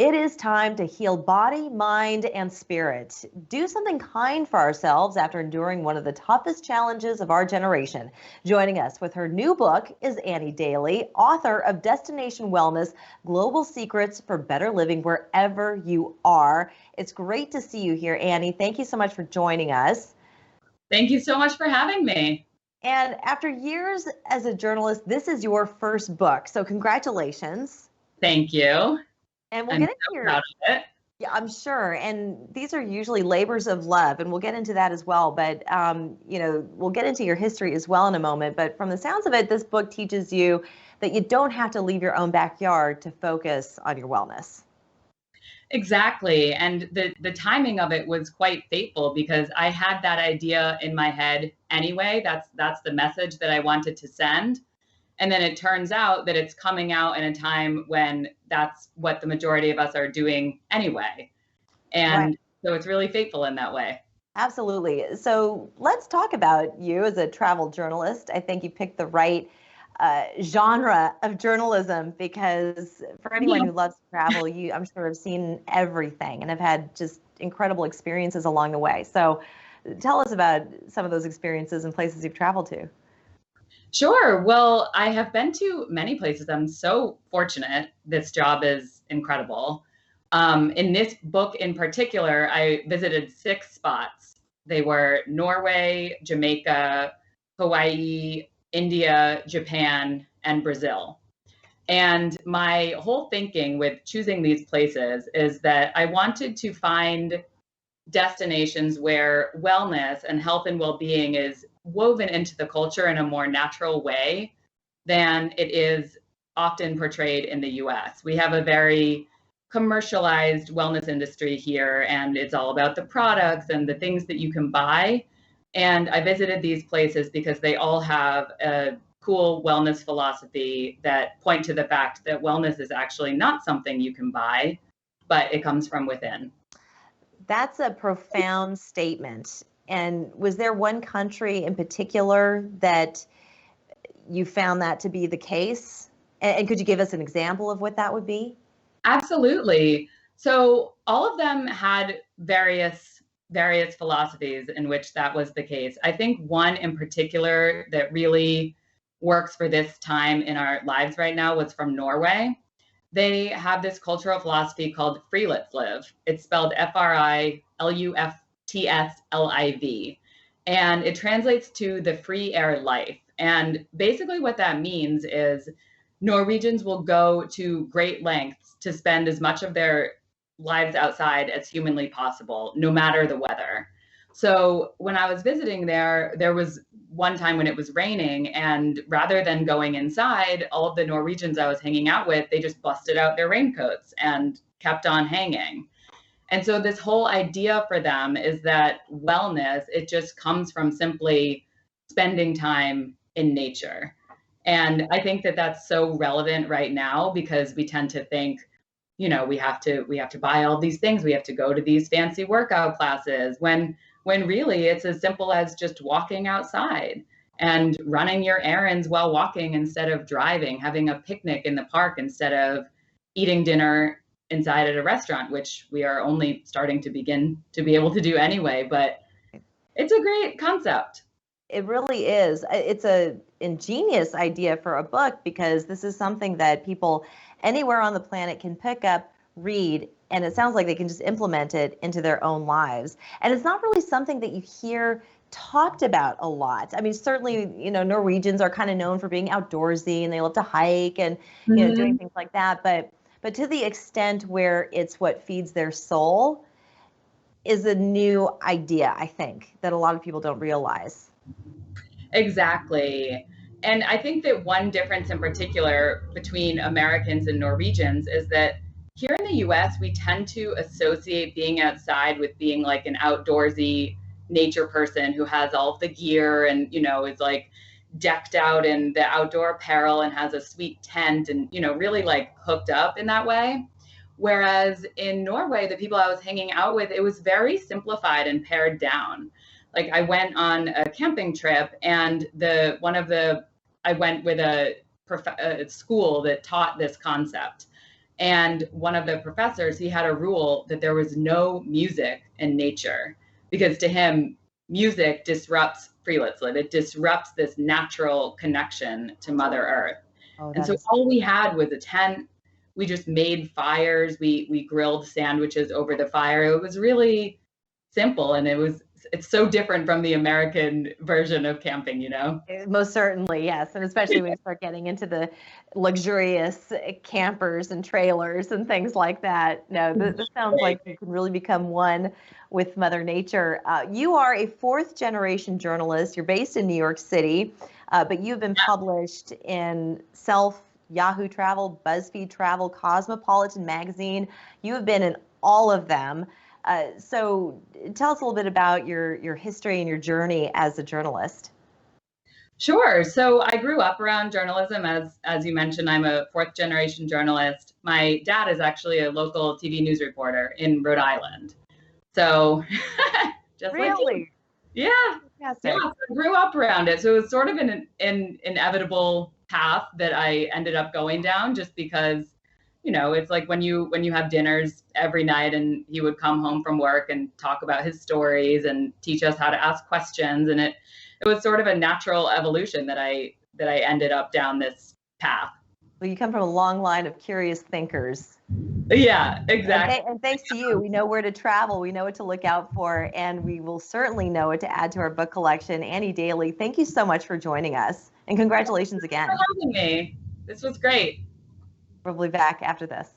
It is time to heal body, mind, and spirit. Do something kind for ourselves after enduring one of the toughest challenges of our generation. Joining us with her new book is Daly, author of Destination Wellness, Global Secrets for Better Living Wherever You Are. It's great to see you here, Annie. Thank you so much for joining us. Thank you so much for having me. And after years as a journalist, this is your first book. So congratulations. Thank you. And we'll I'm get into so proud of it. Yeah, I'm sure. And these are usually labors of love, and we'll get into that as well. But, we'll get into your history as well in a moment. But from the sounds of it, this book teaches you that you don't have to leave your own backyard to focus on your wellness. Exactly. And the timing of it was quite fateful because I had that idea in my head anyway. That's the message that I wanted to send. And then it turns out that it's coming out in a time when that's what the majority of us are doing anyway. And So it's really fateful in that way. Absolutely. So let's talk about you as a travel journalist. I think you picked the right genre of journalism because for anyone who loves travel, I'm sure have seen everything and have had just incredible experiences along the way. So tell us about some of those experiences and places you've traveled to. Sure. Well, I have been to many places. I'm so fortunate. This job is incredible. In this book in particular, I visited 6 spots. They were Norway, Jamaica, Hawaii, India, Japan, and Brazil. And my whole thinking with choosing these places is that I wanted to find destinations where wellness and health and well-being is woven into the culture in a more natural way than it is often portrayed in the US. We have a very commercialized wellness industry here, and it's all about the products and the things that you can buy. And I visited these places because they all have a cool wellness philosophy that point to the fact that wellness is actually not something you can buy, but it comes from within. That's a profound statement. And was there one country in particular that you found that to be the case? And could you give us an example of what that would be? Absolutely. So all of them had various philosophies in which that was the case. I think one in particular that really works for this time in our lives right now was from Norway. They have this cultural philosophy called Friluftsliv. It's spelled Fruftsliv. And it translates to the free air life. And basically what that means is Norwegians will go to great lengths to spend as much of their lives outside as humanly possible, no matter the weather. So when I was visiting there was one time when it was raining, and rather than going inside, all of the Norwegians I was hanging out with, they just busted out their raincoats and kept on hanging. And so this whole idea for them is that wellness, it just comes from simply spending time in nature. And I think that that's so relevant right now because we tend to think, we have to buy all these things. We have to go to these fancy workout classes when really it's as simple as just walking outside and running your errands while walking instead of driving, having a picnic in the park instead of eating dinner inside at a restaurant, which we are only starting to begin to be able to do anyway. But it's a great concept. It really is. It's an ingenious idea for a book because this is something that people anywhere on the planet can pick up, read, and it sounds like they can just implement it into their own lives. And it's not really something that you hear talked about a lot. I mean, certainly, Norwegians are kind of known for being outdoorsy and they love to hike and, doing things like that. But to the extent where it's what feeds their soul is a new idea, I think, that a lot of people don't realize. Exactly. And I think that one difference in particular between Americans and Norwegians is that here in the US, we tend to associate being outside with being like an outdoorsy nature person who has all of the gear and, is like decked out in the outdoor apparel and has a sweet tent and, really like hooked up in that way. Whereas in Norway, the people I was hanging out with, it was very simplified and pared down. Like I went on a camping trip and I went with a school that taught this concept. And one of the professors, he had a rule that there was no music in nature, because to him, music disrupts it disrupts this natural connection to Mother Earth. Oh, And so all we had was a tent. We just made fires. We grilled sandwiches over the fire. It was really simple, and it's so different from the American version of camping, you know? Most certainly, yes. And especially when you start getting into the luxurious campers and trailers and things like that. No, this sounds like you can really become one with Mother Nature. You are a fourth generation journalist. You're based in New York City, but you've been published in Self, Yahoo Travel, BuzzFeed Travel, Cosmopolitan Magazine. You have been in all of them. So tell us a little bit about your history and your journey as a journalist. Sure. So I grew up around journalism. As you mentioned, I'm a fourth generation journalist. My dad is actually a local TV news reporter in Rhode Island. So just really? Yeah. So I grew up around it. So it was sort of an inevitable path that I ended up going down, just because, you know, it's like when you have dinners every night, and he would come home from work and talk about his stories and teach us how to ask questions. And it was sort of a natural evolution that I ended up down this path. Well, you come from a long line of curious thinkers. Yeah, exactly. And thanks to you, we know where to travel, we know what to look out for, and we will certainly know what to add to our book collection. Annie Daly, thank you so much for joining us, and congratulations again. Thanks for having me. This was great. We'll be back after this.